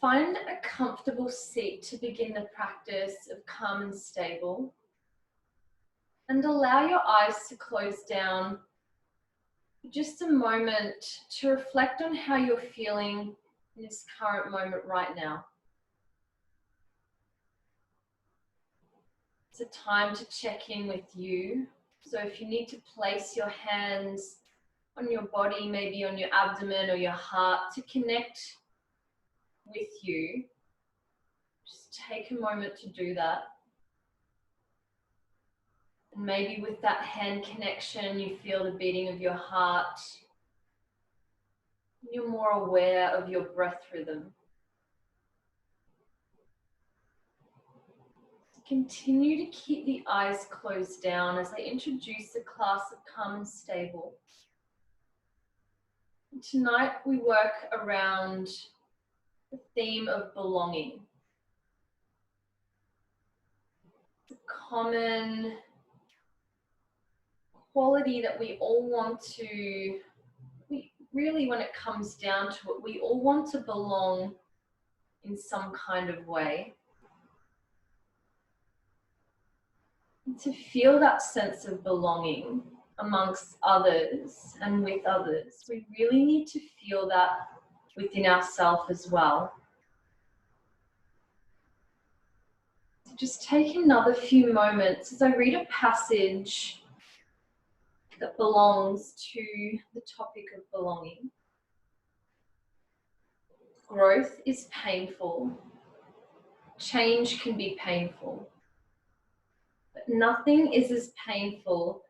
Find a comfortable seat to begin the practice of calm and stable, and allow your eyes to close down for just a moment to reflect on how you're feeling in this current moment right now. It's a time to check in with you. So if you need to place your hands on your body, maybe on your abdomen or your heart, to connect with you, just take a moment to do that. And maybe with that hand connection, you feel the beating of your heart. You're more aware of your breath rhythm. Continue to keep the eyes closed down as I introduce the class of calm and stable. And tonight we work around the theme of belonging. It's a common quality that we all want to, really when it comes down to it, we all want to belong in some kind of way. And to feel that sense of belonging amongst others and with others, we really need to feel that within ourselves as well. So just take another few moments as I read a passage that belongs to the topic of belonging. Growth is painful. Change can be painful. But nothing is as painful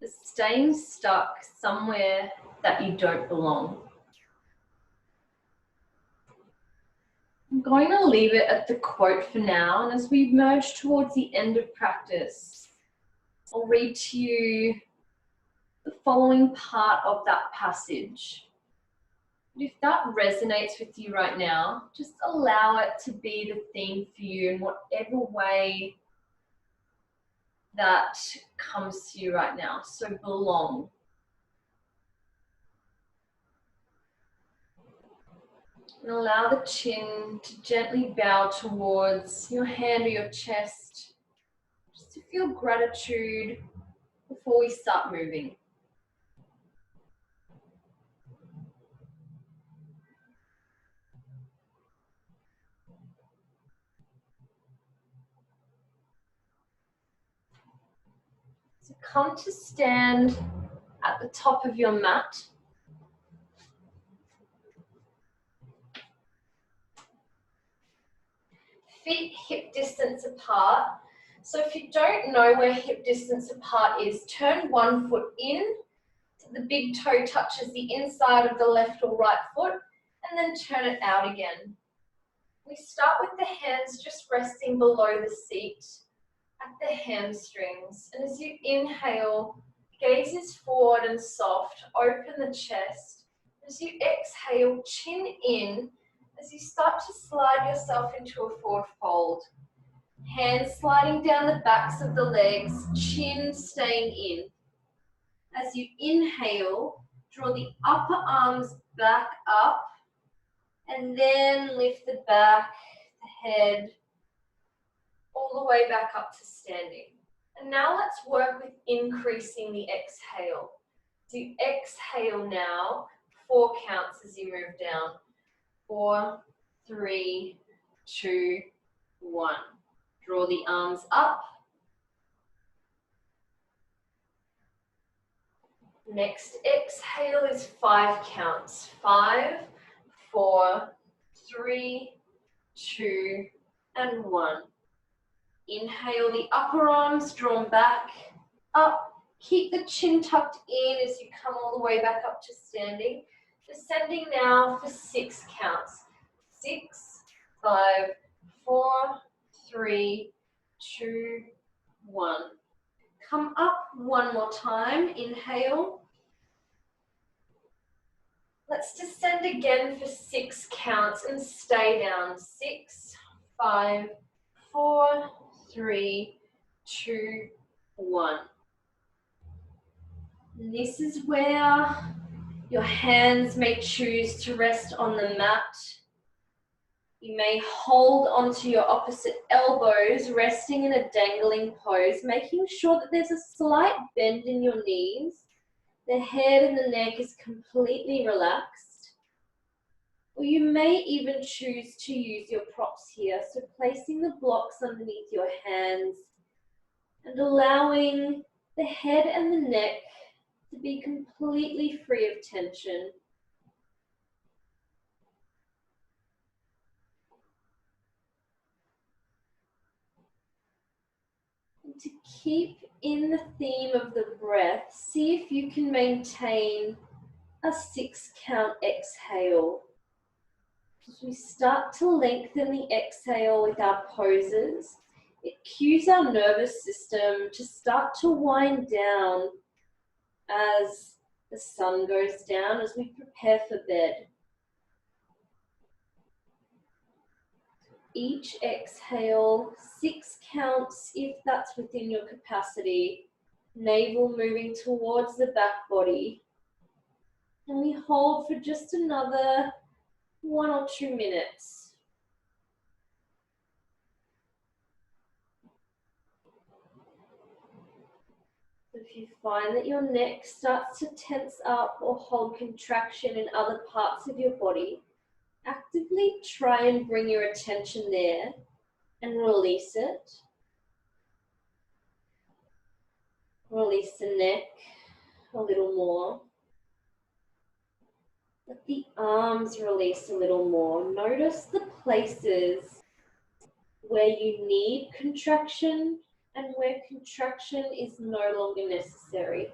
as staying stuck somewhere that you don't belong. I'm going to leave it at the quote for now, and as we merge towards the end of practice, I'll read to you the following part of that passage. If that resonates with you right now, just allow it to be the theme for you in whatever way that comes to you right now. So belong. And allow the chin to gently bow towards your hand or your chest, just to feel gratitude before we start moving. So come to stand at the top of your mat. Feet hip distance apart. So if you don't know where hip distance apart is, turn one foot in, so the big toe touches the inside of the left or right foot, and then turn it out again. We start with the hands just resting below the seat at the hamstrings. And as you inhale, gaze is forward and soft, open the chest. As you exhale, chin in, as you start to slide yourself into a forward fold. Hands sliding down the backs of the legs, chin staying in. As you inhale, draw the upper arms back up, and then lift the back, the head, all the way back up to standing. And now let's work with increasing the exhale. So you exhale now, 4 counts as you move down. 4, 3, 2, 1. Draw the arms up. Next exhale is 5 counts. 5, 4, 3, 2, and 1. Inhale, the upper arms drawn back, up. Keep the chin tucked in as you come all the way back up to standing. Descending now for 6 counts. 6, 5, 4, 3, 2, 1. Come up one more time. Inhale. Let's descend again for 6 counts and stay down. 6, 5, 4, 3, 2, 1. And this is where your hands may choose to rest on the mat. You may hold onto your opposite elbows, resting in a dangling pose, making sure that there's a slight bend in your knees. The head and the neck is completely relaxed. Or you may even choose to use your props here, so placing the blocks underneath your hands and allowing the head and the neck to be completely free of tension. And to keep in the theme of the breath, see if you can maintain a 6 count exhale. As we start to lengthen the exhale with our poses, it cues our nervous system to start to wind down as the sun goes down, as we prepare for bed. Each exhale, 6 counts if that's within your capacity. Navel moving towards the back body. And we hold for just another 1 or 2 minutes. If you find that your neck starts to tense up or hold contraction in other parts of your body, actively try and bring your attention there and release it. Release the neck a little more. Let the arms release a little more. Notice the places where you need contraction and where contraction is no longer necessary.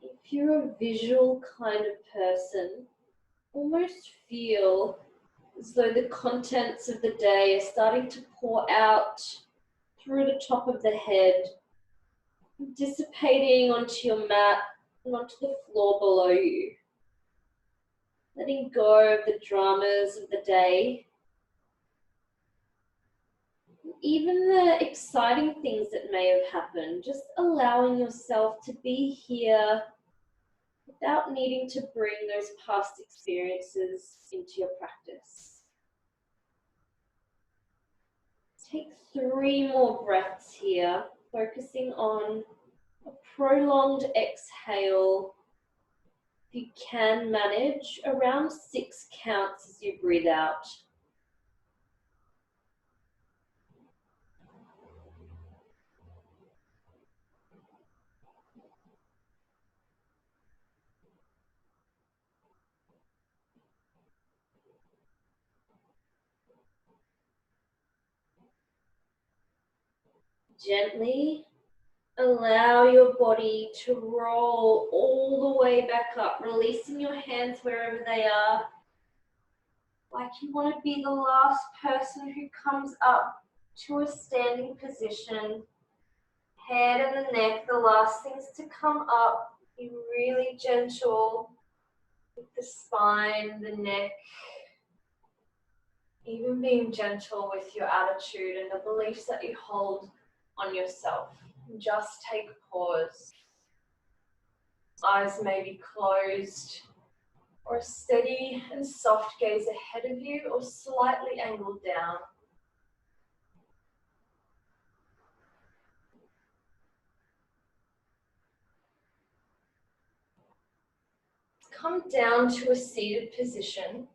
If you're a visual kind of person, almost feel as though the contents of the day are starting to pour out through the top of the head, dissipating onto your mat and onto the floor below you. Letting go of the dramas of the day, even the exciting things that may have happened, just allowing yourself to be here without needing to bring those past experiences into your practice. Take 3 more breaths here, focusing on a prolonged exhale. If you can manage, around 6 counts as you breathe out. Gently allow your body to roll all the way back up, releasing your hands wherever they are. Like you want to be the last person who comes up to a standing position. Head and the neck, the last things to come up. Be really gentle with the spine, the neck. Even being gentle with your attitude and the beliefs that you hold on yourself. Just take a pause. Eyes may be closed, or a steady and soft gaze ahead of you or slightly angled down. Come down to a seated position.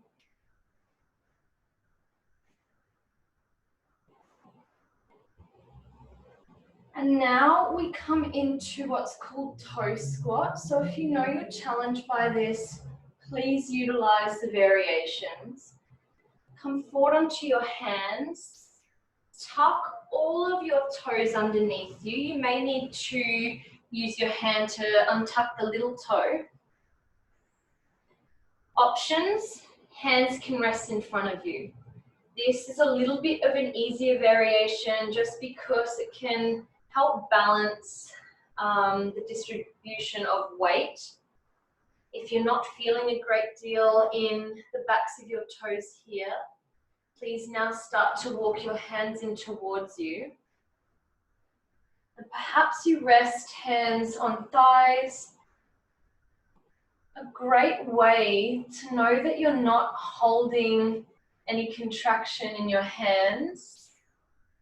And now we come into what's called toe squat. So if you know you're challenged by this, please utilize the variations. Come forward onto your hands. Tuck all of your toes underneath you. You may need to use your hand to untuck the little toe. Options, hands can rest in front of you. This is a little bit of an easier variation just because it can help balance the distribution of weight. If you're not feeling a great deal in the backs of your toes here, please now start to walk your hands in towards you. And perhaps you rest hands on thighs. A great way to know that you're not holding any contraction in your hands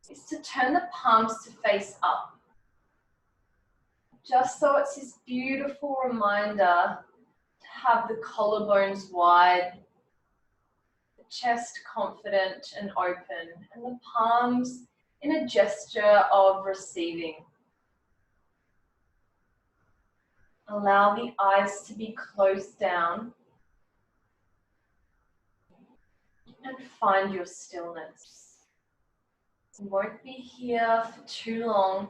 is to turn the palms to face up. Just so it's this beautiful reminder to have the collarbones wide, the chest confident and open, and the palms in a gesture of receiving. Allow the eyes to be closed down and find your stillness. You won't be here for too long,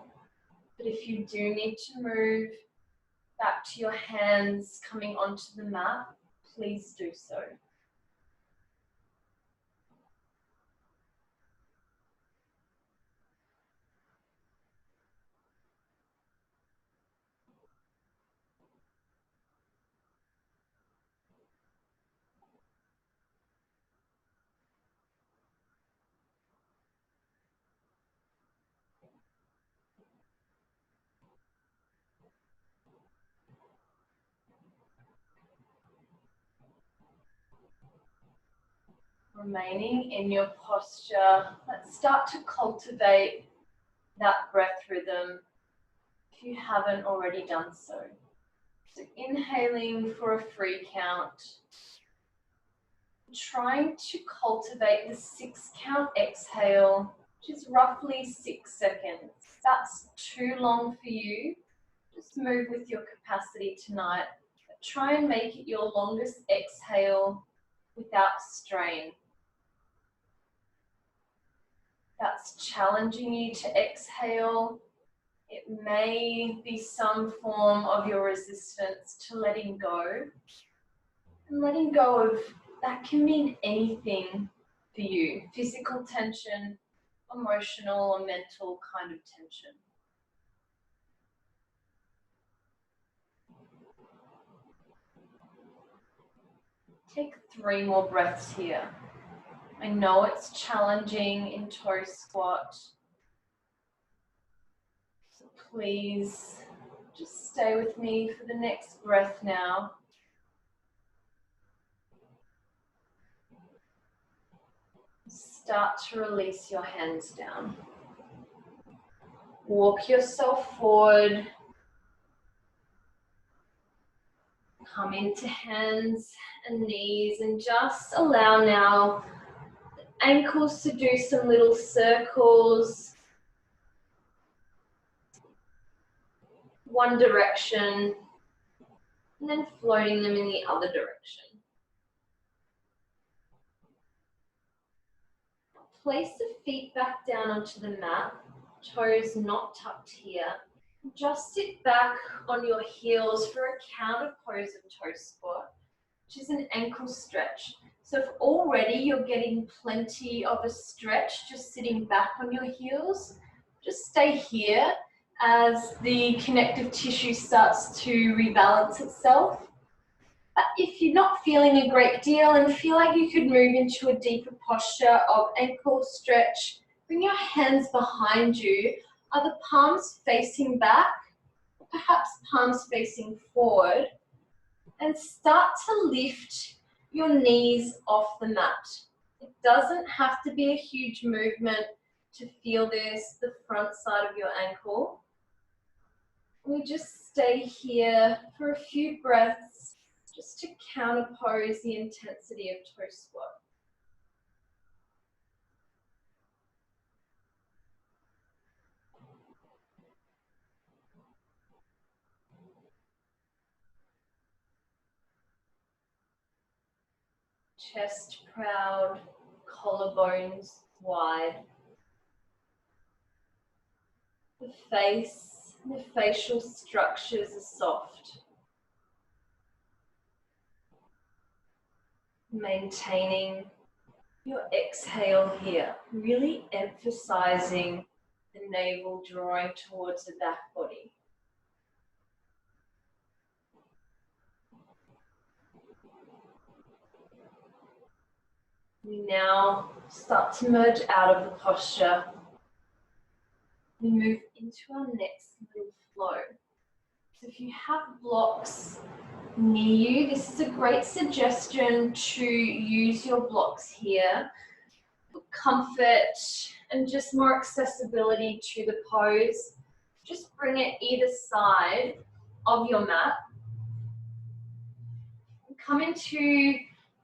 but if you do need to move back to your hands coming onto the mat, please do so. Remaining in your posture, let's start to cultivate that breath rhythm if you haven't already done so. So inhaling for a free count, trying to cultivate the 6 count exhale, which is roughly 6 seconds. If that's too long for you, just move with your capacity tonight, but try and make it your longest exhale without strain. That's challenging you to exhale. It may be some form of your resistance to letting go. And letting go of that can mean anything for you. Physical tension, emotional or mental kind of tension. Take 3 more breaths here. I know it's challenging in toe squat. So please just stay with me for the next breath now. Start to release your hands down. Walk yourself forward. Come into hands and knees and just allow now the ankles to do some little circles. One direction and then floating them in the other direction. Place the feet back down onto the mat, toes not tucked here. Just sit back on your heels for a counter pose of toe squat, which is an ankle stretch. So if already you're getting plenty of a stretch just sitting back on your heels, just stay here as the connective tissue starts to rebalance itself. But if you're not feeling a great deal and feel like you could move into a deeper posture of ankle stretch, bring your hands behind you. Are the palms facing back? Perhaps palms facing forward. And start to lift your knees off the mat. It doesn't have to be a huge movement to feel this, the front side of your ankle. We just stay here for a few breaths just to counterpose the intensity of toe squat. Chest proud, collarbones wide. The face, the facial structures are soft. Maintaining your exhale here, really emphasizing the navel drawing towards the back body. We now start to merge out of the posture. We move into our next little flow. So if you have blocks near you, this is a great suggestion to use your blocks here for comfort and just more accessibility to the pose. Just bring it either side of your mat. Come into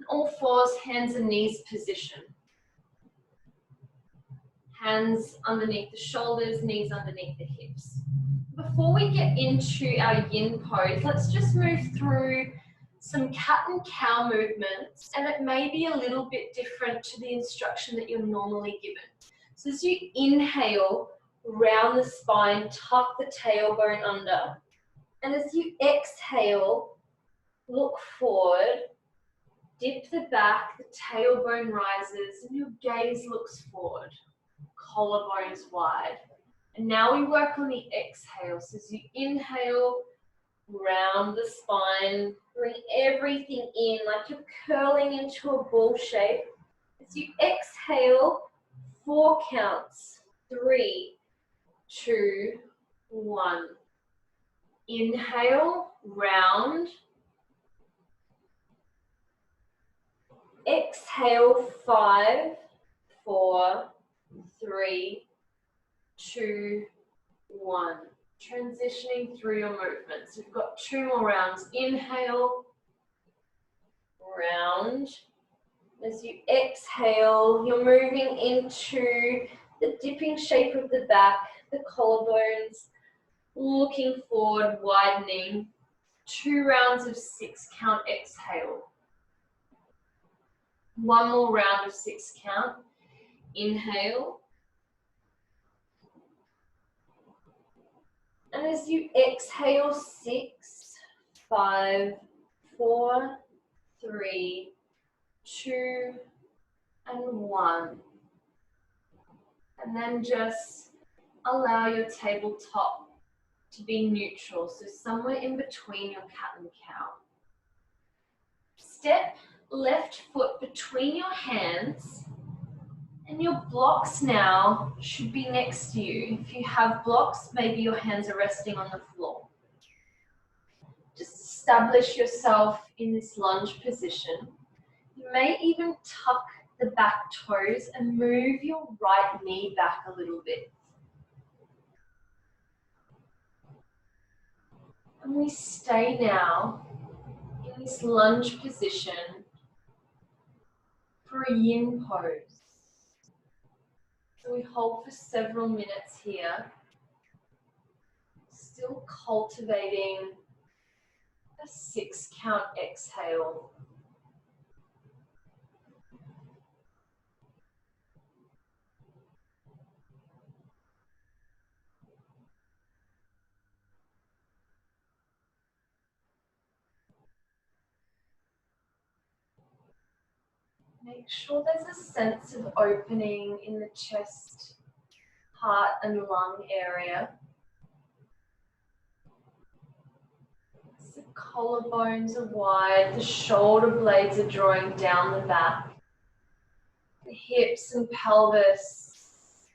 all fours, hands and knees position. Hands underneath the shoulders, knees underneath the hips. Before we get into our yin pose, let's just move through some cat and cow movements, and it may be a little bit different to the instruction that you're normally given. So as you inhale, round the spine, tuck the tailbone under, and as you exhale, look forward, dip the back, the tailbone rises, and your gaze looks forward. Collarbones wide. And now we work on the exhale. So as you inhale, round the spine, bring everything in like you're curling into a ball shape. As you exhale, 4 counts. 3, 2, 1. Inhale, round. Exhale, 5, 4, 3, 2, 1. Transitioning through your movements. We've got 2 more rounds. Inhale, round. As you exhale, you're moving into the dipping shape of the back, the collarbones, looking forward, widening. 2 rounds of 6 count exhale. 1 more round of 6 count. Inhale. And as you exhale, 6, 5, 4, 3, 2, and 1. And then just allow your tabletop to be neutral, so somewhere in between your cat and cow. Step left foot between your hands, and your blocks now should be next to you. If you have blocks, maybe your hands are resting on the floor. Just establish yourself in this lunge position. You may even tuck the back toes and move your right knee back a little bit. And we stay now in this lunge position for a yin pose. So we hold for several minutes here, still cultivating a 6 count exhale. Make sure there's a sense of opening in the chest, heart and lung area. The collarbones are wide, the shoulder blades are drawing down the back. The hips and pelvis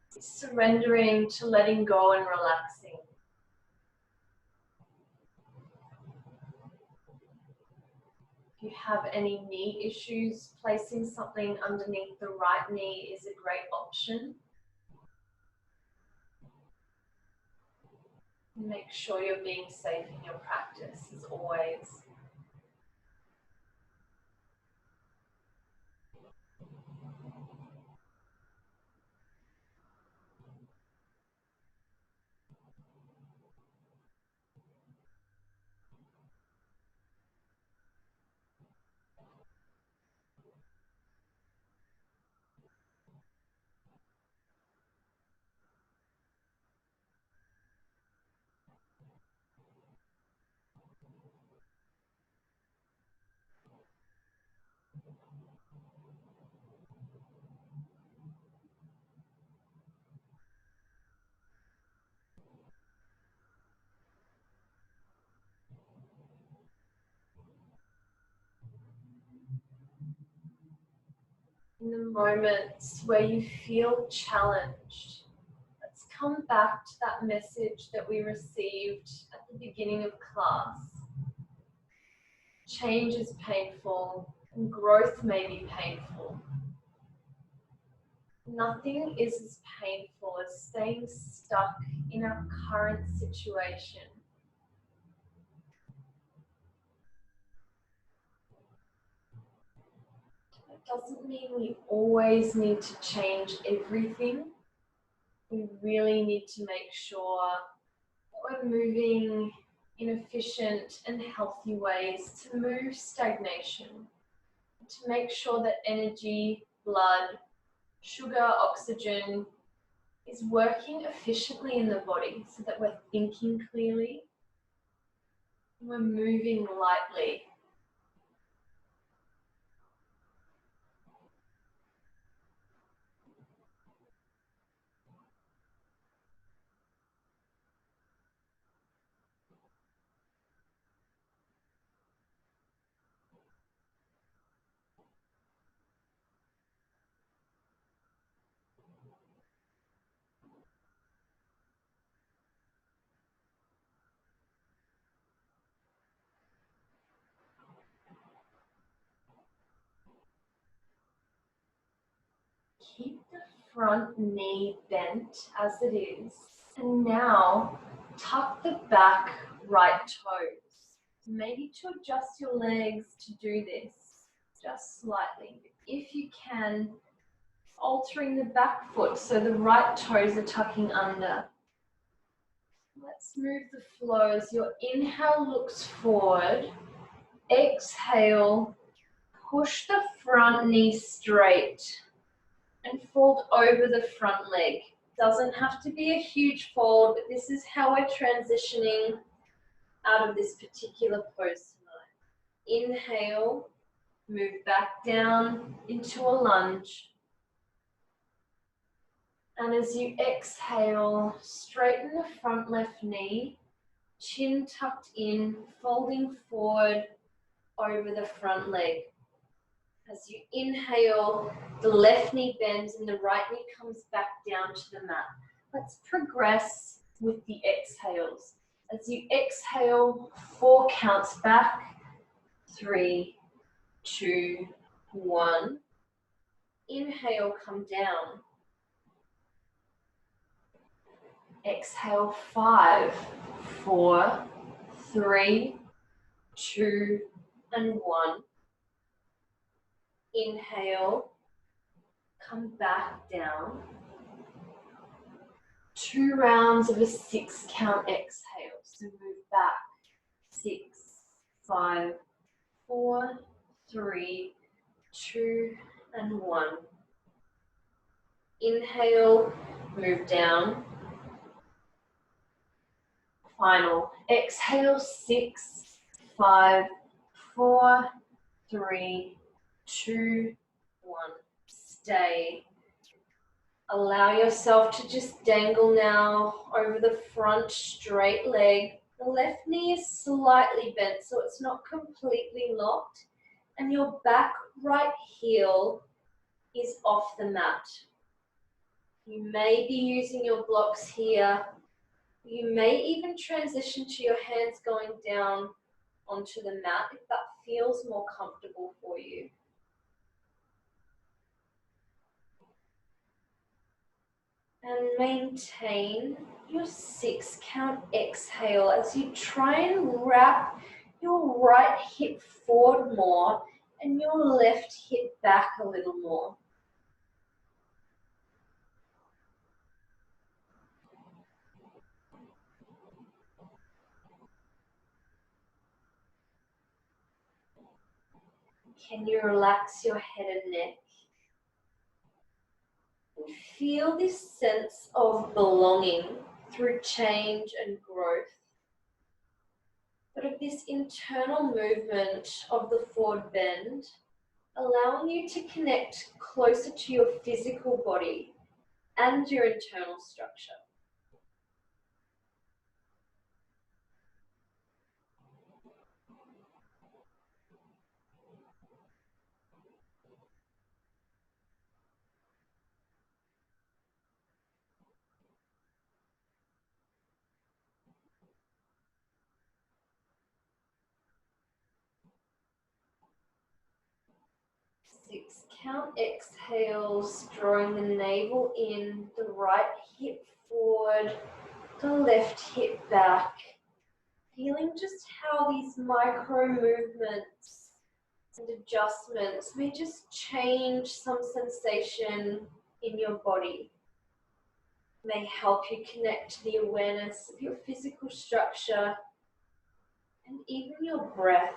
surrendering to letting go and relaxing. If you have any knee issues, placing something underneath the right knee is a great option. Make sure you're being safe in your practice as always. In the moments where you feel challenged, let's come back to that message that we received at the beginning of class. Change is painful and growth may be painful. Nothing is as painful as staying stuck in our current situation. It doesn't mean we always need to change everything. We really need to make sure that we're moving in efficient and healthy ways to move stagnation, to make sure that energy, blood, sugar, oxygen is working efficiently in the body so that we're thinking clearly and we're moving lightly. Keep the front knee bent as it is. And now tuck the back right toes. Maybe to adjust your legs to do this, just slightly. If you can, altering the back foot so the right toes are tucking under. Let's move the flow as your inhale looks forward. Exhale, push the front knee straight and fold over the front leg. Doesn't have to be a huge fold, but this is how we're transitioning out of this particular pose tonight. Inhale, move back down into a lunge. And as you exhale, straighten the front left knee, chin tucked in, folding forward over the front leg. As you inhale, the left knee bends and the right knee comes back down to the mat. Let's progress with the exhales. As you exhale, 4 counts back. 3, 2, 1. Inhale, come down. Exhale, 5, 4, 3, 2, and 1. Inhale, come back down. 2 rounds of a 6 count exhale. So move back. 6, 5, 4, 3, 2, and 1. Inhale, move down. Final. Exhale, 6, 5, 4, 3, 2, 1. Stay. Allow yourself to just dangle now over the front straight leg. The left knee is slightly bent, so it's not completely locked. And your back right heel is off the mat. You may be using your blocks here. You may even transition to your hands going down onto the mat if that feels more comfortable for you. And maintain your 6 count exhale as you try and wrap your right hip forward more and your left hip back a little more. Can you relax your head and neck? And feel this sense of belonging through change and growth. But of this internal movement of the forward bend, allowing you to connect closer to your physical body and your internal structure. 6 count. Exhales, drawing the navel in, the right hip forward, the left hip back. Feeling just how these micro movements and adjustments may just change some sensation in your body. May help you connect to the awareness of your physical structure and even your breath.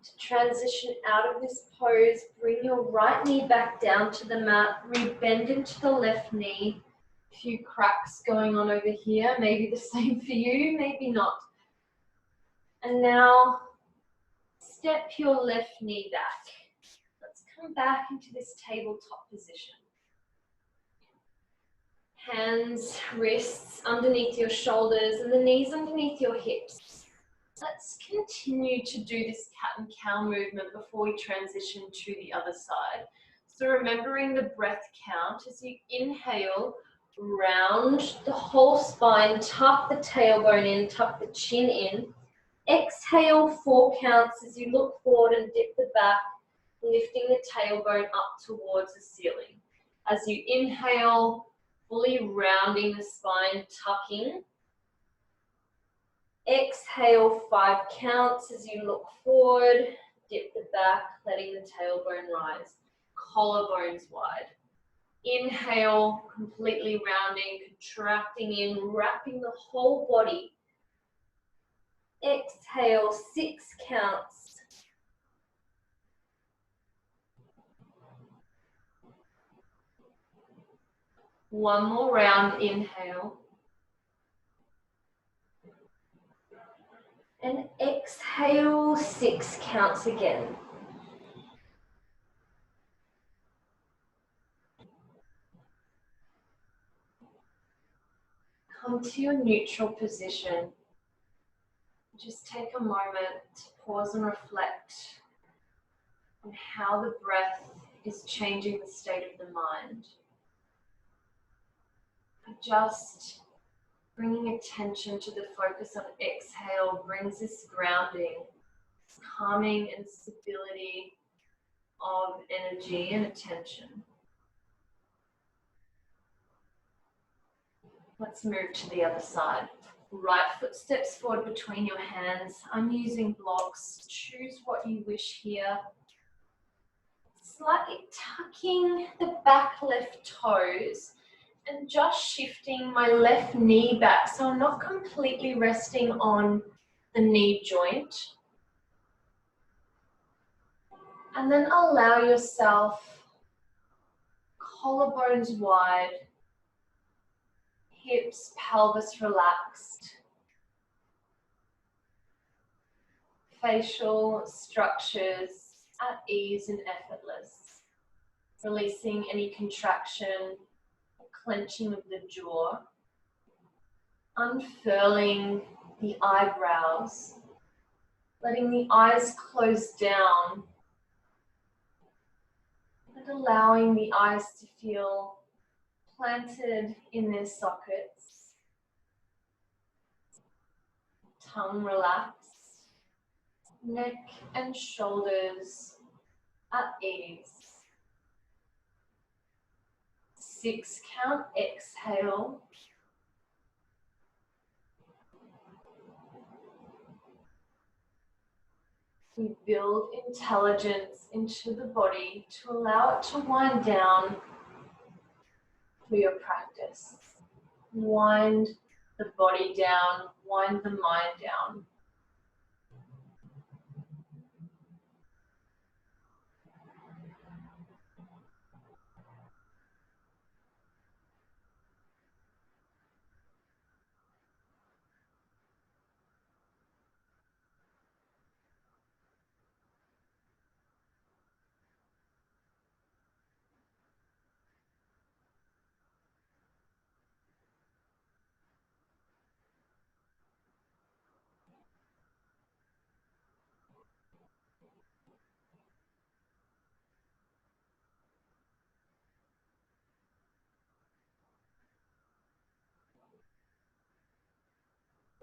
To transition out of this pose, bring your right knee back down to the mat, re-bend into the left knee. A few cracks going on over here, maybe the same for you, maybe not. And now, step your left knee back. Let's come back into this tabletop position. Hands, wrists underneath your shoulders and the knees underneath your hips. Let's continue to do this cat and cow movement before we transition to the other side. So remembering the breath count, as you inhale, round the whole spine, tuck the tailbone in, tuck the chin in. Exhale 4 counts as you look forward and dip the back, lifting the tailbone up towards the ceiling. As you inhale, fully rounding the spine, tucking. Exhale 5 counts as you look forward, dip the back, letting the tailbone rise. Collarbones wide. Inhale, completely rounding, contracting in, wrapping the whole body. Exhale 6 counts. One more round, inhale. And exhale 6 counts again. Come to your neutral position. Just take a moment to pause and reflect on how the breath is changing the state of the mind. Just bringing attention to the focus on exhale brings this grounding, this calming and stability of energy and attention. Let's move to the other side. Right foot steps forward between your hands. I'm using blocks. Choose what you wish here. Slightly tucking the back left toes and just shifting my left knee back so I'm not completely resting on the knee joint. And then allow yourself collarbones wide, hips, pelvis relaxed, facial structures at ease and effortless, releasing any contraction, clenching of the jaw, unfurling the eyebrows, letting the eyes close down, and allowing the eyes to feel planted in their sockets, tongue relaxed, neck and shoulders at ease. 6 count, exhale. We build intelligence into the body to allow it to wind down for your practice. Wind the body down, wind the mind down.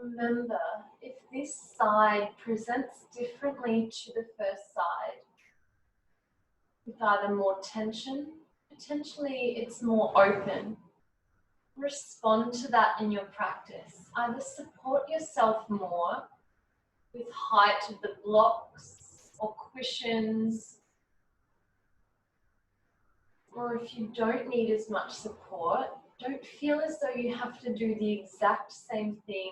Remember, if this side presents differently to the first side, with either more tension, potentially it's more open, respond to that in your practice. Either support yourself more with height of the blocks or cushions, or if you don't need as much support, don't feel as though you have to do the exact same thing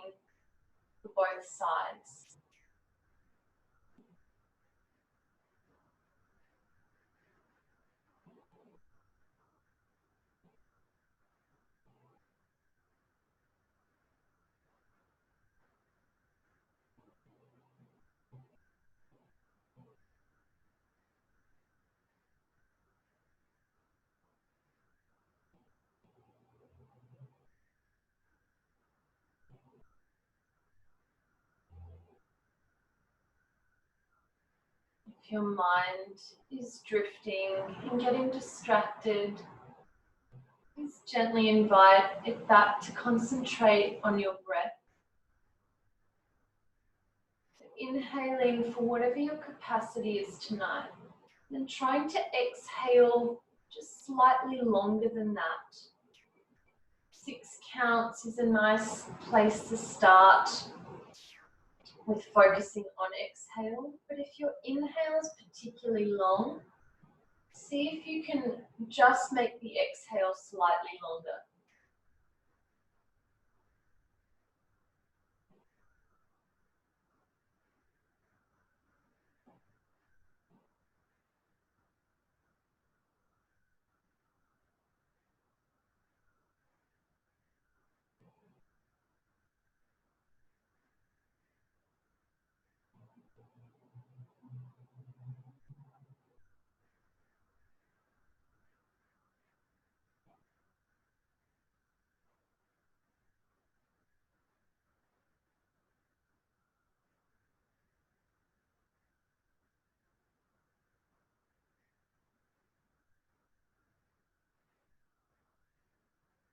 for both sides. If your mind is drifting and getting distracted, please gently invite it back to concentrate on your breath. So inhaling for whatever your capacity is tonight, and trying to exhale just slightly longer than that. 6 counts is a nice place to start with focusing on exhale, but if your inhale is particularly long, see if you can just make the exhale slightly longer.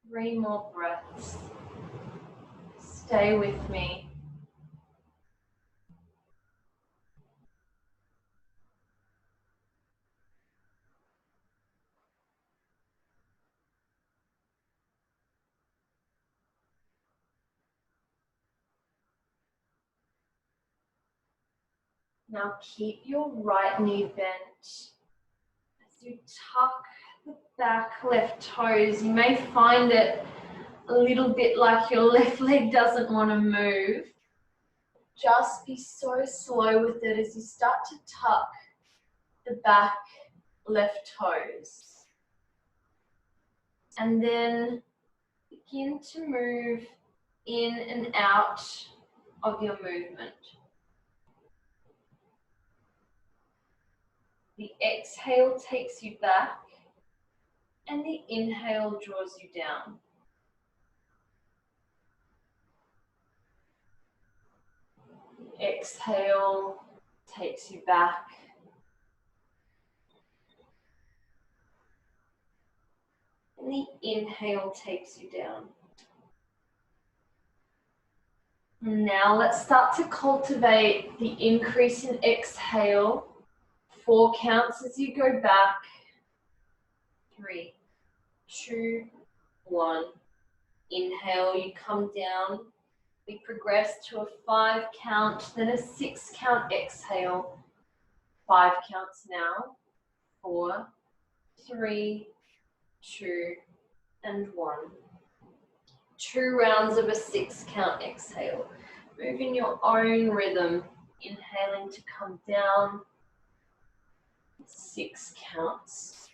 Three more breaths. Stay with me. Now keep your right knee bent. As you tuck the back left toes, you may find it a little bit like your left leg doesn't want to move. Just be so slow with it as you start to tuck the back left toes. And then begin to move in and out of your movement. The exhale takes you back, and the inhale draws you down. The exhale takes you back, and the inhale takes you down. Now let's start to cultivate the increase in exhale. 4 counts as you go back. 3, 2, 1. Inhale, you come down. We progress to a 5 count, then a 6 count exhale. 5 counts now. 4, 3, 2, and 1. 2 rounds of a 6 count exhale. Move in your own rhythm. Inhaling to come down. 6 counts.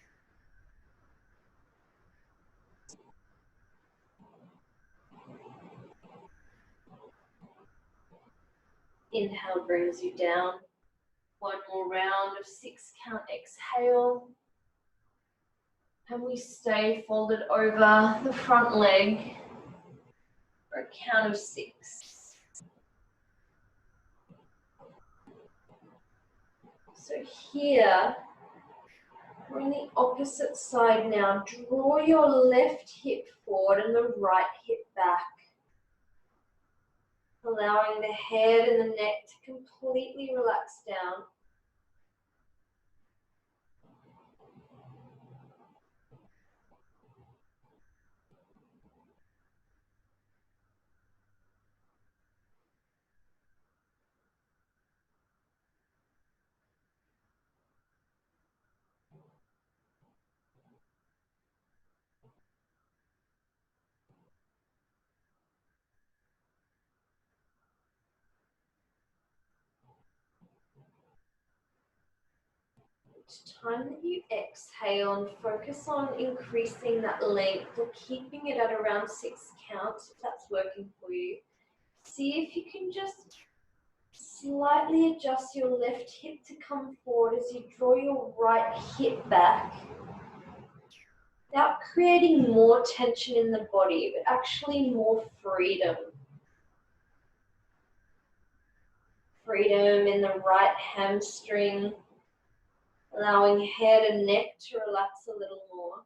Inhale brings you down. 1 more round of 6 count exhale. And we stay folded over the front leg for a count of 6. So here, we're on the opposite side now. Draw your left hip forward and the right hip back. allowing the head and the neck to completely relax down. Each time that you exhale, and focus on increasing that length or keeping it at around 6 counts if that's working for you. See if you can just slightly adjust your left hip to come forward as you draw your right hip back, without creating more tension in the body, but actually more freedom. Freedom in the right hamstring, allowing head and neck to relax a little more.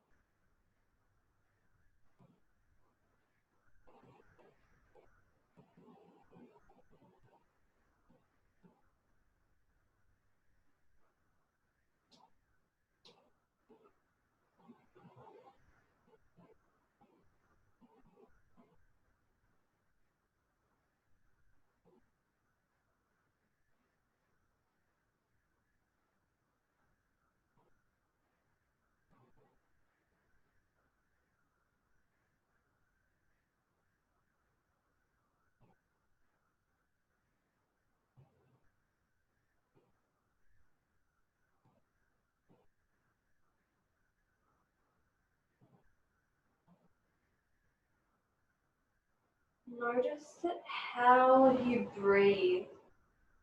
Notice that how you breathe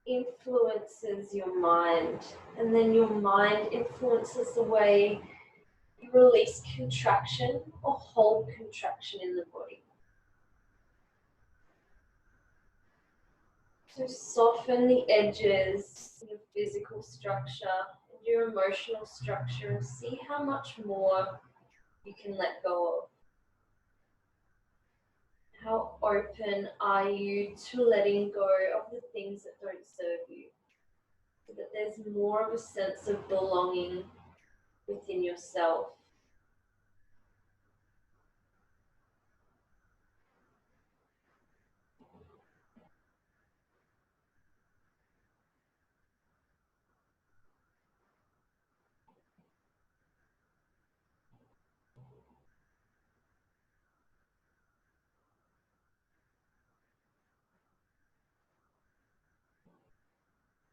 influences your mind, and then your mind influences the way you release contraction or hold contraction in the body. So soften the edges of your physical structure and your emotional structure, and see how much more you can let go of. How open are you to letting go of the things that don't serve you, so that there's more of a sense of belonging within yourself.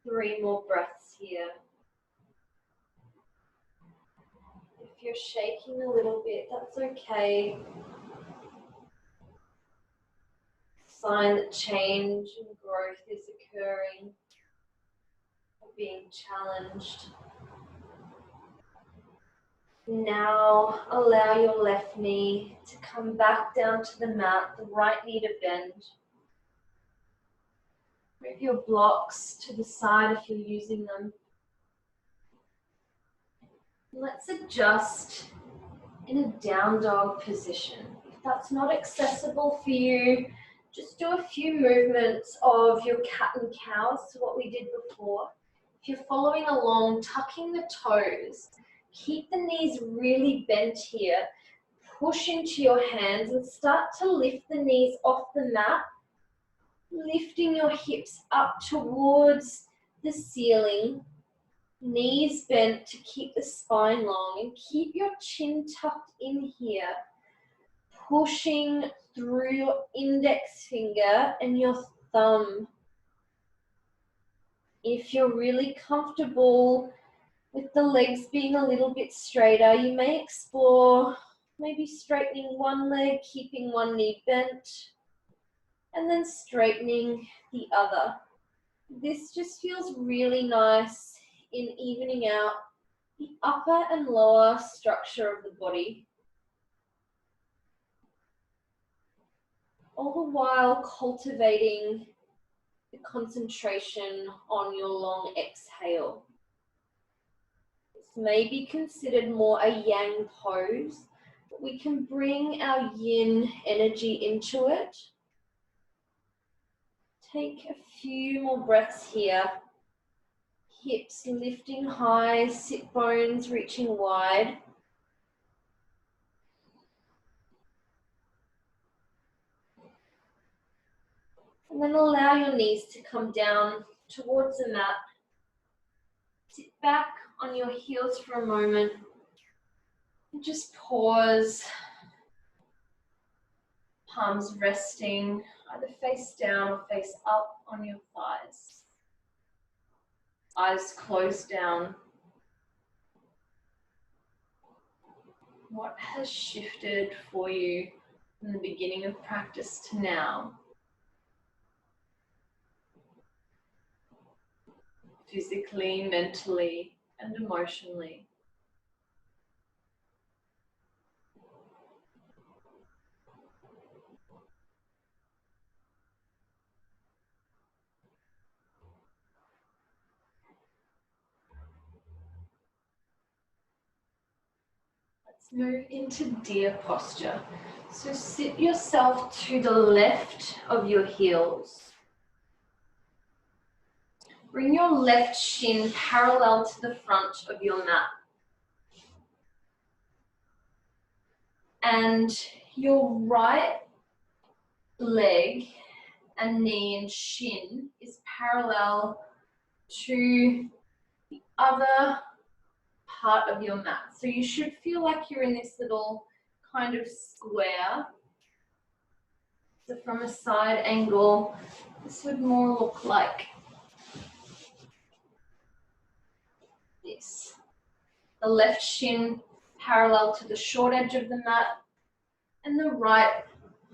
Three more breaths here. If you're shaking a little bit, that's okay. Sign that change and growth is occurring, or being challenged. Now allow your left knee to come back down to the mat, the right knee to bend. Move your blocks to the side if you're using them. Let's adjust in a down dog position. If that's not accessible for you, just do a few movements of your cat and cow, so what we did before. If you're following along, tucking the toes, keep the knees really bent here, push into your hands and start to lift the knees off the mat, lifting your hips up towards the ceiling, knees bent to keep the spine long, and keep your chin tucked in here, pushing through your index finger and your thumb. If you're really comfortable with the legs being a little bit straighter, you may explore maybe straightening one leg, keeping one knee bent, and then straightening the other. This just feels really nice in evening out the upper and lower structure of the body, all the while cultivating the concentration on your long exhale. This may be considered more a yang pose, but we can bring our yin energy into it. Take a few more breaths here. Hips lifting high, sit bones reaching wide. And then allow your knees to come down towards the mat. Sit back on your heels for a moment. And just pause. Palms resting, either face down or face up on your thighs. Eyes closed down. What has shifted for you from the beginning of practice to now? Physically, mentally, and emotionally. Let's move into deer posture. So sit yourself to the left of your heels. Bring your left shin parallel to the front of your mat. And your right leg and knee and shin is parallel to the other part of your mat. So you should feel like you're in this little kind of square. So from a side angle, this would more look like this. The left shin parallel to the short edge of the mat, and the right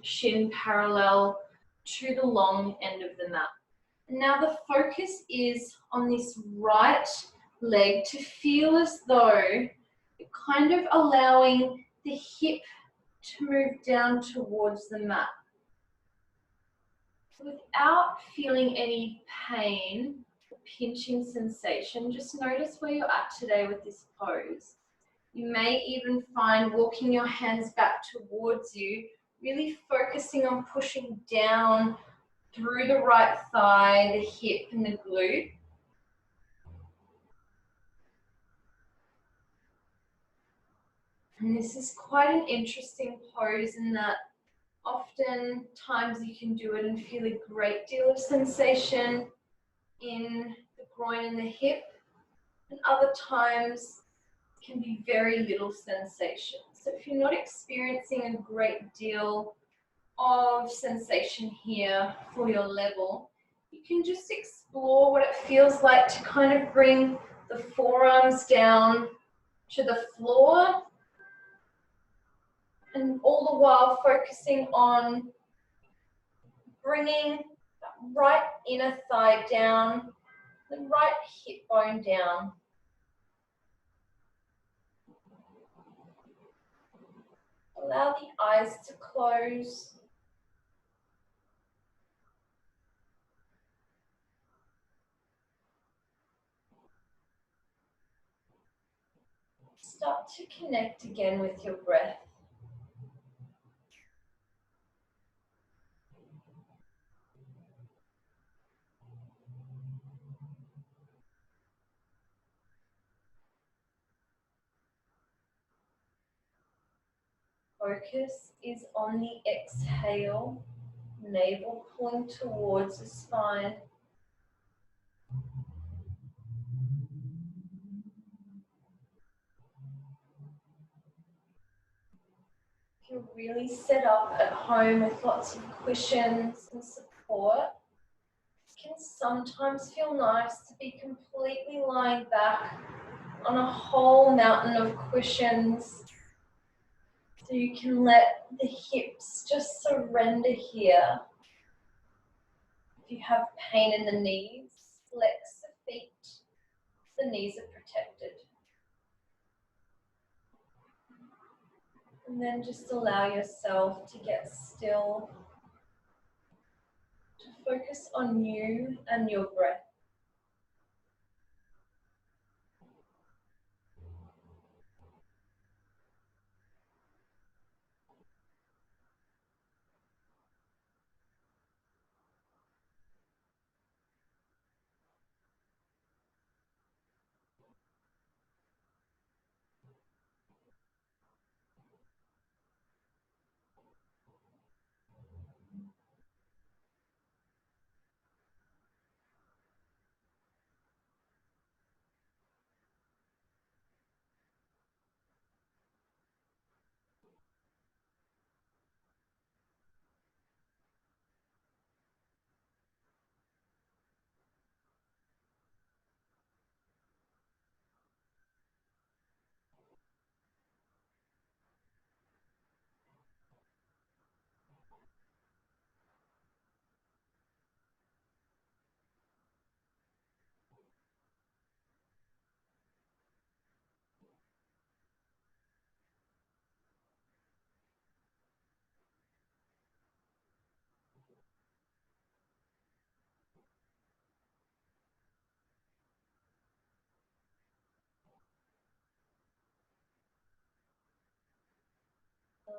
shin parallel to the long end of the mat. And now the focus is on this right leg to feel as though you're kind of allowing the hip to move down towards the mat. Without feeling any pain or pinching sensation, just notice where you're at today with this pose. You may even find walking your hands back towards you, really focusing on pushing down through the right thigh, the hip and the glute. And this is quite an interesting pose in that oftentimes you can do it and feel a great deal of sensation in the groin and the hip, and other times can be very little sensation. So if you're not experiencing a great deal of sensation here for your level, you can just explore what it feels like to kind of bring the forearms down to the floor, and all the while focusing on bringing that right inner thigh down, the right hip bone down. Allow the eyes to close. Start to connect again with your breath. Focus is on the exhale, navel pulling towards the spine. If you're really set up at home with lots of cushions and support, it can sometimes feel nice to be completely lying back on a whole mountain of cushions, so you can let the hips just surrender here. If you have pain in the knees, flex the feet, the knees are protected. And then just allow yourself to get still, to focus on you and your breath.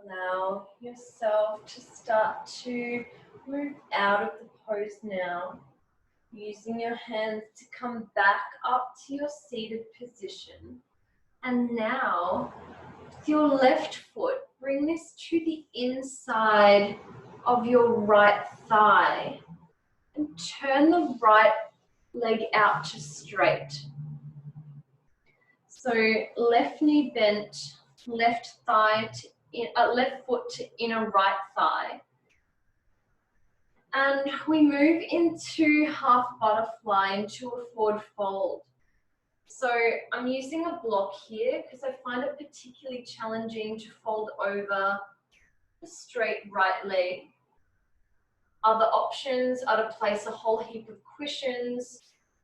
Allow yourself to start to move out of the pose now, using your hands to come back up to your seated position. And now, with your left foot, bring this to the inside of your right thigh and turn the right leg out to straight. So left knee bent, left foot to inner right thigh. And we move into half butterfly, into a forward fold. So I'm using a block here because I find it particularly challenging to fold over the straight right leg. Other options are to place a whole heap of cushions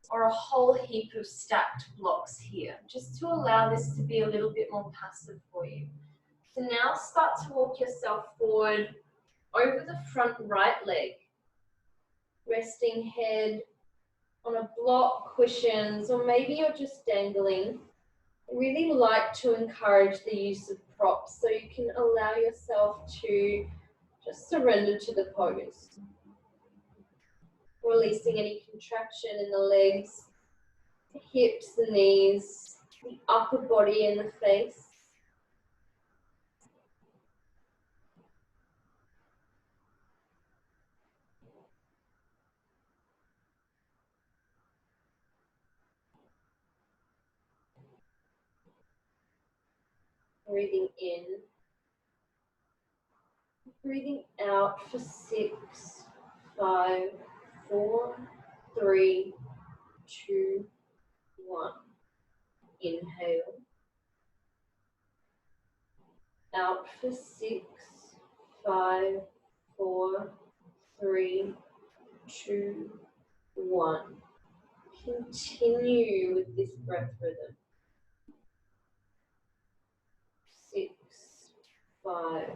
or a whole heap of stacked blocks here, just to allow this to be a little bit more passive for you. So now start to walk yourself forward over the front right leg, resting head on a block, cushions, or maybe you're just dangling. I really like to encourage the use of props so you can allow yourself to just surrender to the pose. Releasing any contraction in the legs, the hips, the knees, the upper body and the face. Breathing in, breathing out for 6, 5, 4, 3, 2, 1. Inhale. Out for 6, 5, 4, 3, 2, 1. Continue with this breath rhythm. 6, 5,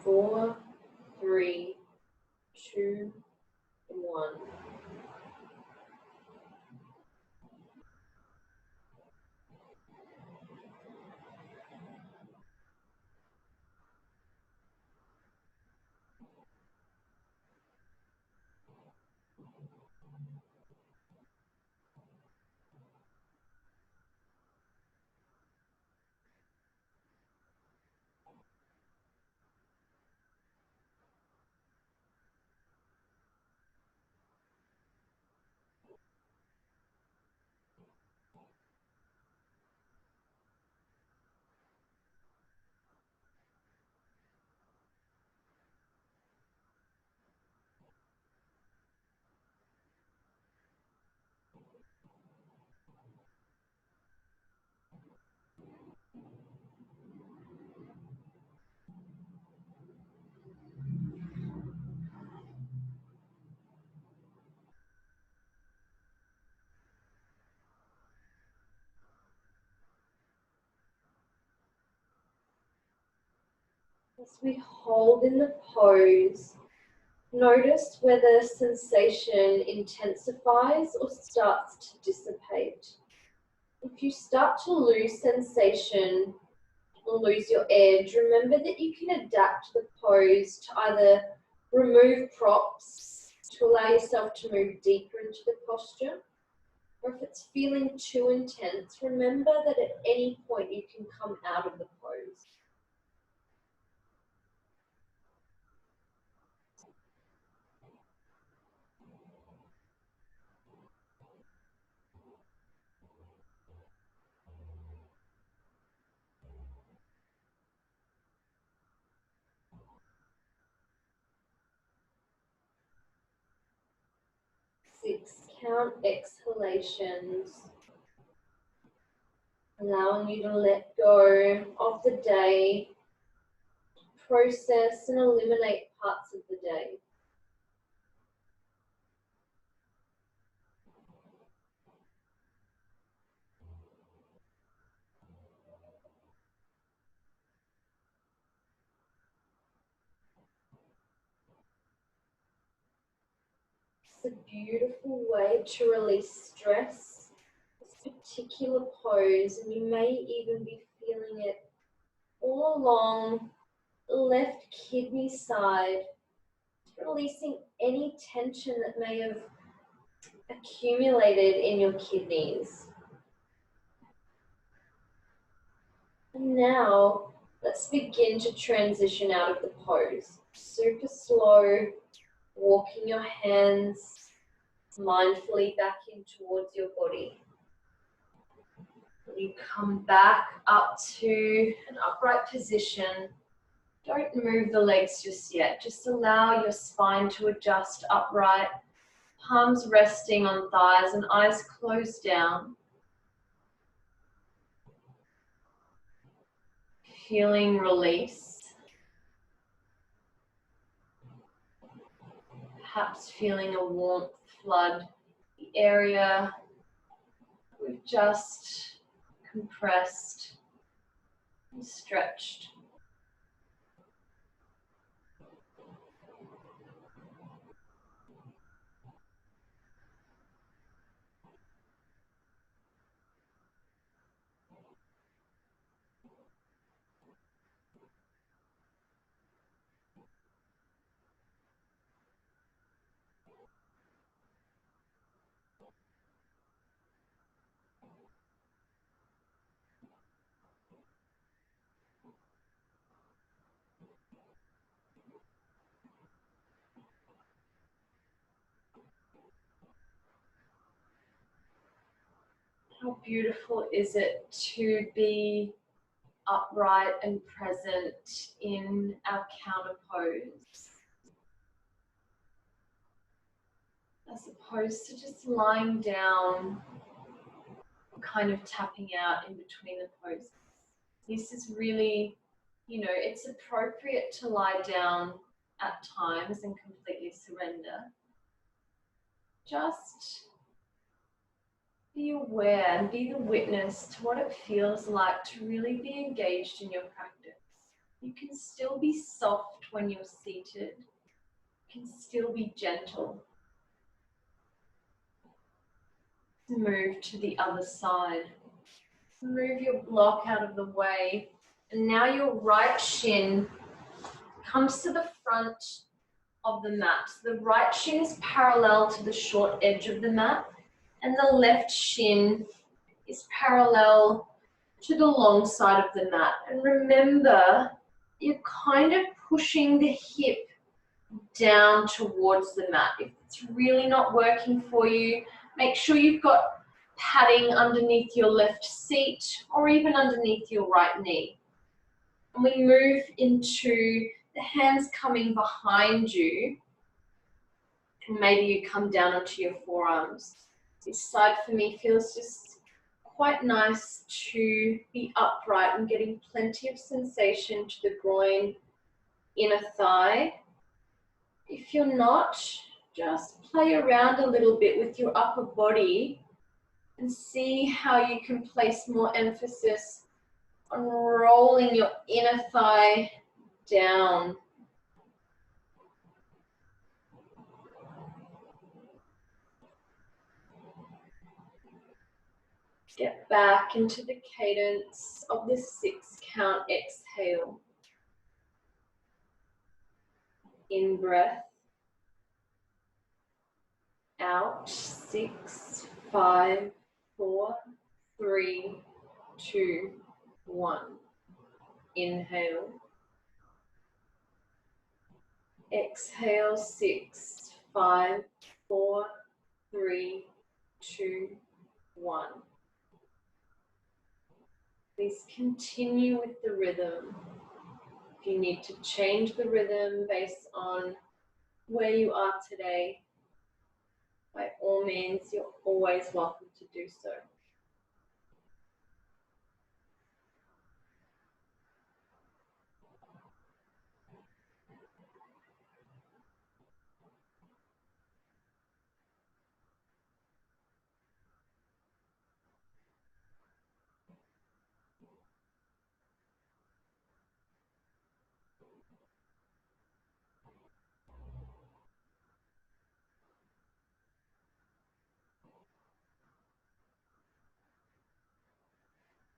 4, 3, 2, 1. As we hold in the pose, notice whether sensation intensifies or starts to dissipate. If you start to lose sensation or lose your edge, remember that you can adapt the pose to either remove props to allow yourself to move deeper into the posture, or if it's feeling too intense, remember that at any point you can come out of the pose. Count exhalations, allowing you to let go of the day, process and eliminate parts of the day. It's a beautiful way to release stress, this particular pose, and you may even be feeling it all along left kidney side, releasing any tension that may have accumulated in your kidneys. And now, let's begin to transition out of the pose. Super slow, walking your hands mindfully back in towards your body. You come back up to an upright position. Don't move the legs just yet. Just allow your spine to adjust upright, palms resting on thighs and eyes closed down. Feeling release. Perhaps feeling a warmth flood the area we've just compressed and stretched. How beautiful is it to be upright and present in our counter pose, as opposed to just lying down, kind of tapping out in between the poses. This is really, it's appropriate to lie down at times and completely surrender. Just be aware and be the witness to what it feels like to really be engaged in your practice. You can still be soft when you're seated. You can still be gentle. Move to the other side. Move your block out of the way. And now your right shin comes to the front of the mat. So the right shin is parallel to the short edge of the mat, and the left shin is parallel to the long side of the mat. And remember, you're kind of pushing the hip down towards the mat. If it's really not working for you, make sure you've got padding underneath your left seat or even underneath your right knee. And we move into the hands coming behind you, and maybe you come down onto your forearms. This side for me feels just quite nice to be upright and getting plenty of sensation to the groin, inner thigh. If you're not, just play around a little bit with your upper body and see how you can place more emphasis on rolling your inner thigh down. Get back into the cadence of the 6 count exhale. In breath. Out. 6, 5, 4, 3, 2, 1. Inhale. Exhale. 6, 5, 4, 3, 2, 1. Please continue with the rhythm. If you need to change the rhythm based on where you are today, by all means, you're always welcome to do so.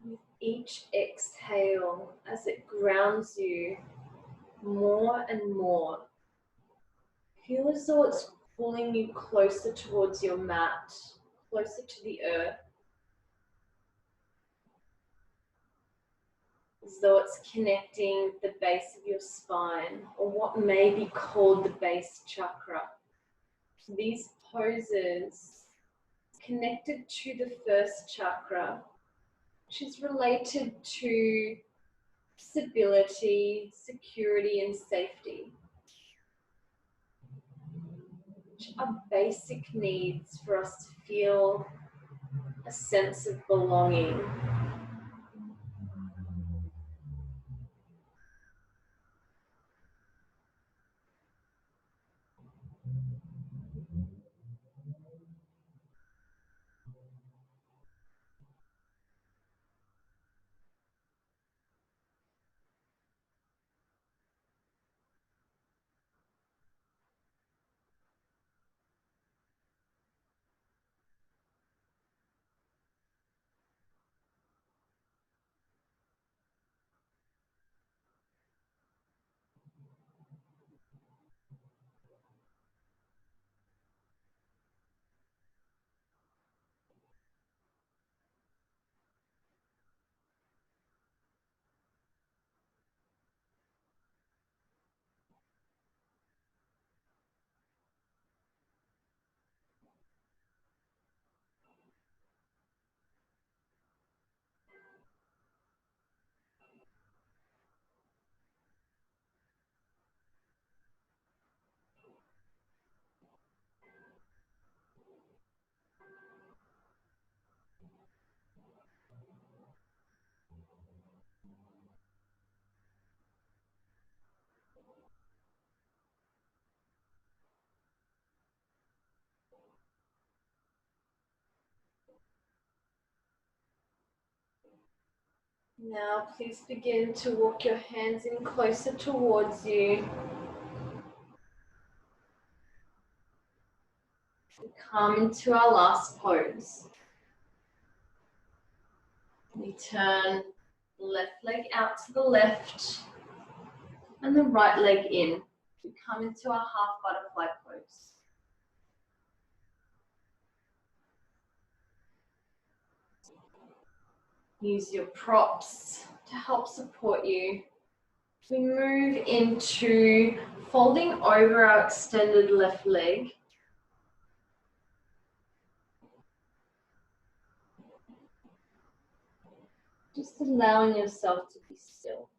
With each exhale, as it grounds you more and more. Feel as though it's pulling you closer towards your mat, closer to the earth. As though it's connecting the base of your spine, or what may be called the base chakra. These poses connected to the first chakra, which is related to stability, security, and safety, which are basic needs for us to feel a sense of belonging. Now please begin to walk your hands in closer towards you. Come into our last pose. We turn the left leg out to the left and the right leg in. We come into our half butterfly pose. Use your props to help support you. We move into folding over our extended left leg. Just allowing yourself to be still.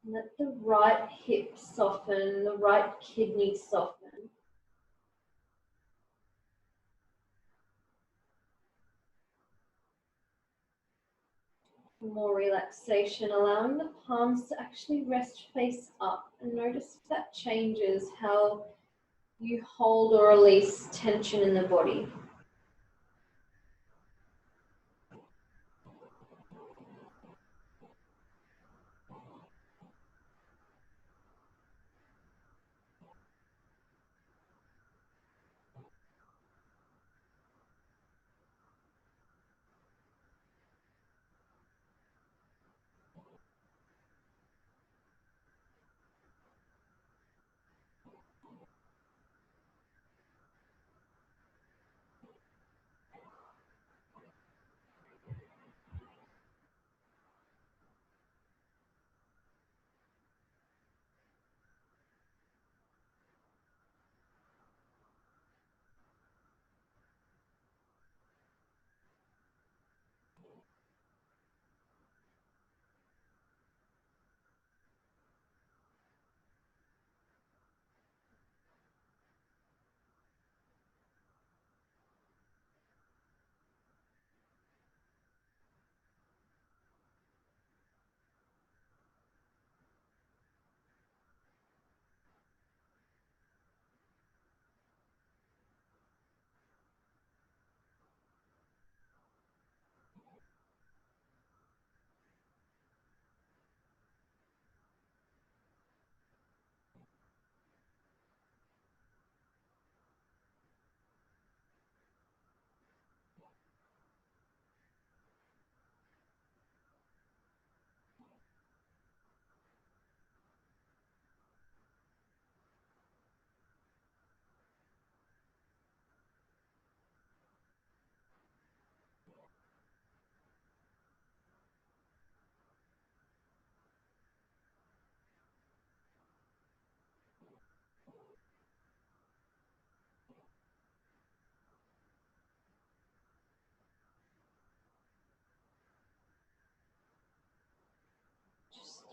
Let the right hip soften, the right kidney soften. More relaxation, allowing the palms to actually rest face up, and notice if that changes how you hold or release tension in the body.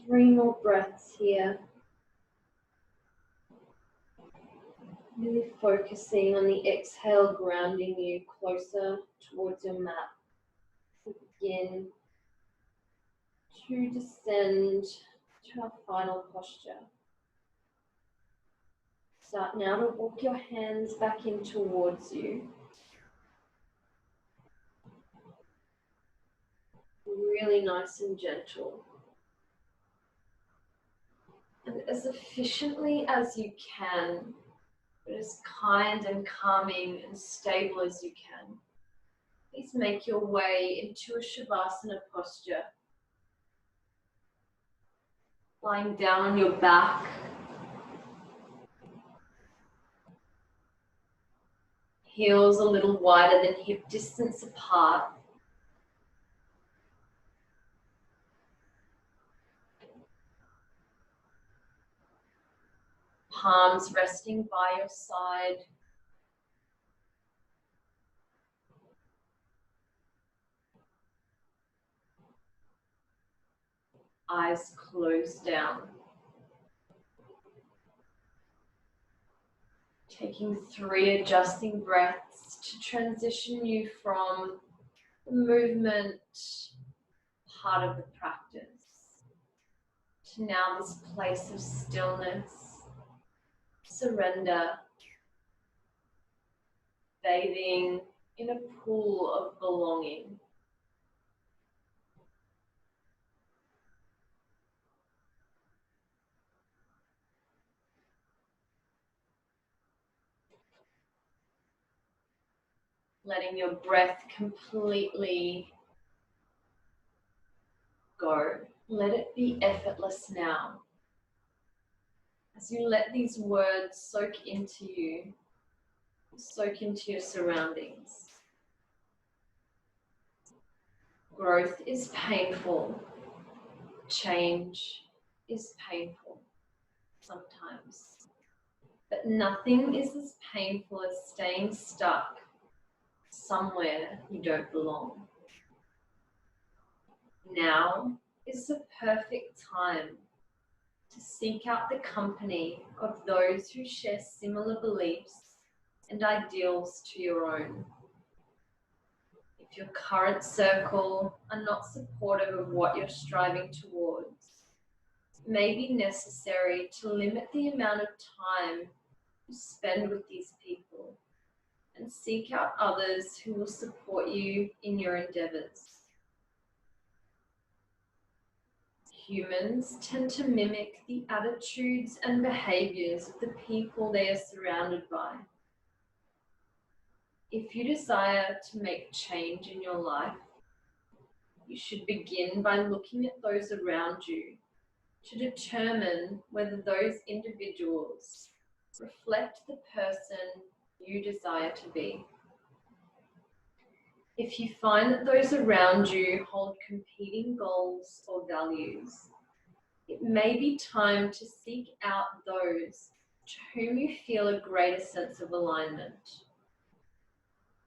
3 more breaths here. Really focusing on the exhale, grounding you closer towards your mat. Begin to descend to our final posture. Start now to walk your hands back in towards you. Really nice and gentle. And as efficiently as you can, but as kind and calming and stable as you can. Please make your way into a Shavasana posture. Lying down on your back. Heels a little wider than hip distance apart. Palms resting by your side. Eyes closed down. Taking 3 adjusting breaths to transition you from the movement part of the practice to now this place of stillness, surrender, bathing in a pool of belonging. Letting your breath completely go. Let it be effortless now. As you let these words soak into you, soak into your surroundings. Growth is painful. Change is painful sometimes. But nothing is as painful as staying stuck somewhere you don't belong. Now is the perfect time to seek out the company of those who share similar beliefs and ideals to your own. If your current circle are not supportive of what you're striving towards, it may be necessary to limit the amount of time you spend with these people and seek out others who will support you in your endeavors. Humans tend to mimic the attitudes and behaviors of the people they are surrounded by. If you desire to make change in your life, you should begin by looking at those around you to determine whether those individuals reflect the person you desire to be. If you find that those around you hold competing goals or values, it may be time to seek out those to whom you feel a greater sense of alignment.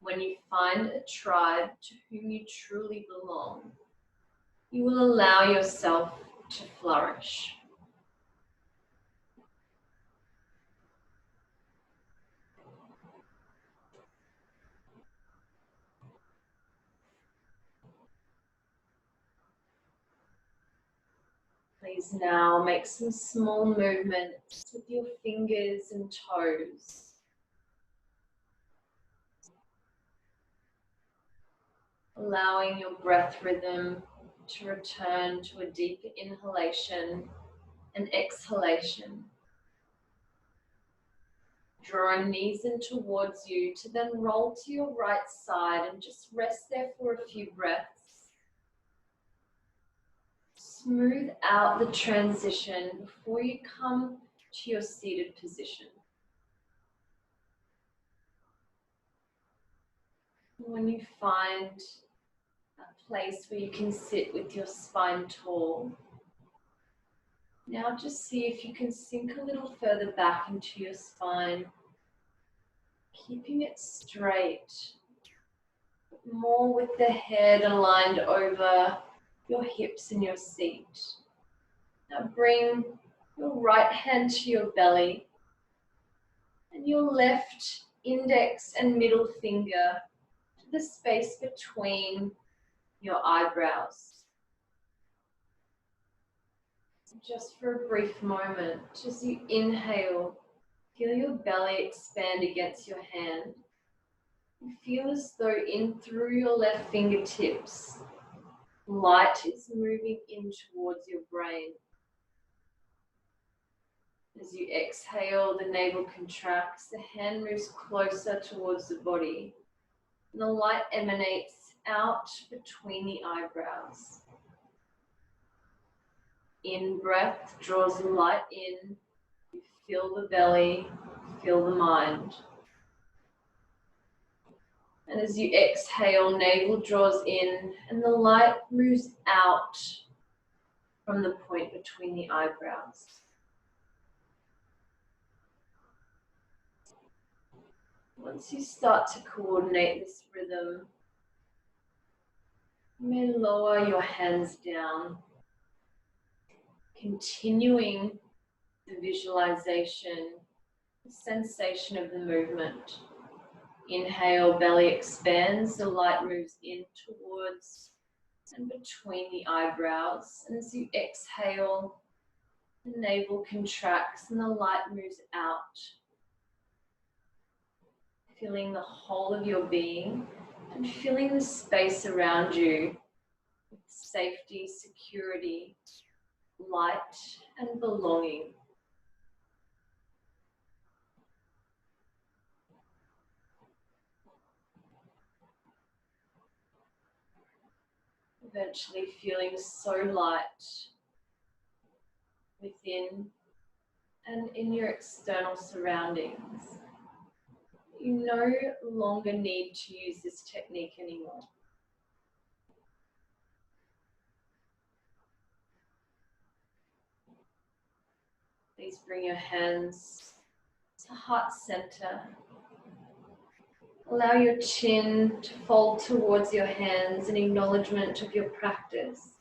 When you find a tribe to whom you truly belong, you will allow yourself to flourish. Please now make some small movements with your fingers and toes. Allowing your breath rhythm to return to a deeper inhalation and exhalation. Drawing knees in towards you to then roll to your right side and just rest there for a few breaths. Smooth out the transition before you come to your seated position. When you find a place where you can sit with your spine tall, now just see if you can sink a little further back into your spine, keeping it straight, more with the head aligned over your hips in your seat, Now bring your right hand to your belly and your left index and middle finger to the space between your eyebrows. Just for a brief moment, as you inhale, feel your belly expand against your hand. You feel as though in through your left fingertips, light is moving in towards your brain. As you exhale, the navel contracts, the hand moves closer towards the body, and the light emanates out between the eyebrows. In breath draws the light in, you feel the belly, feel the mind. And as you exhale, navel draws in and the light moves out from the point between the eyebrows. Once you start to coordinate this rhythm, you may lower your hands down, continuing the visualization, the sensation of the movement. Inhale, belly expands, the light moves in towards and between the eyebrows. And as you exhale, the navel contracts and the light moves out. Feeling the whole of your being and filling the space around you with safety, security, light, and belonging. Eventually feeling so light within and in your external surroundings. You no longer need to use this technique anymore. Please bring your hands to heart center. Allow your chin to fold towards your hands in acknowledgement of your practice.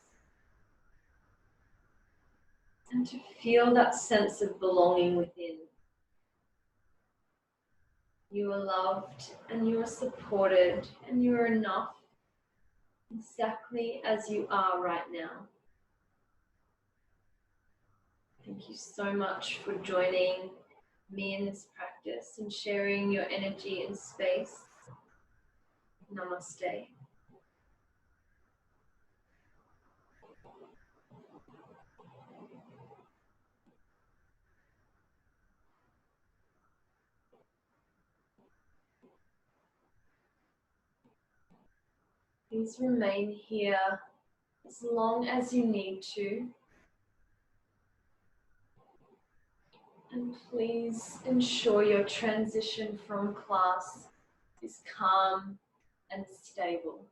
And to feel that sense of belonging within. You are loved and you are supported and you are enough exactly as you are right now. Thank you so much for joining me in this practice and sharing your energy and space. Namaste. Please remain here as long as you need to. And please ensure your transition from class is calm and stable.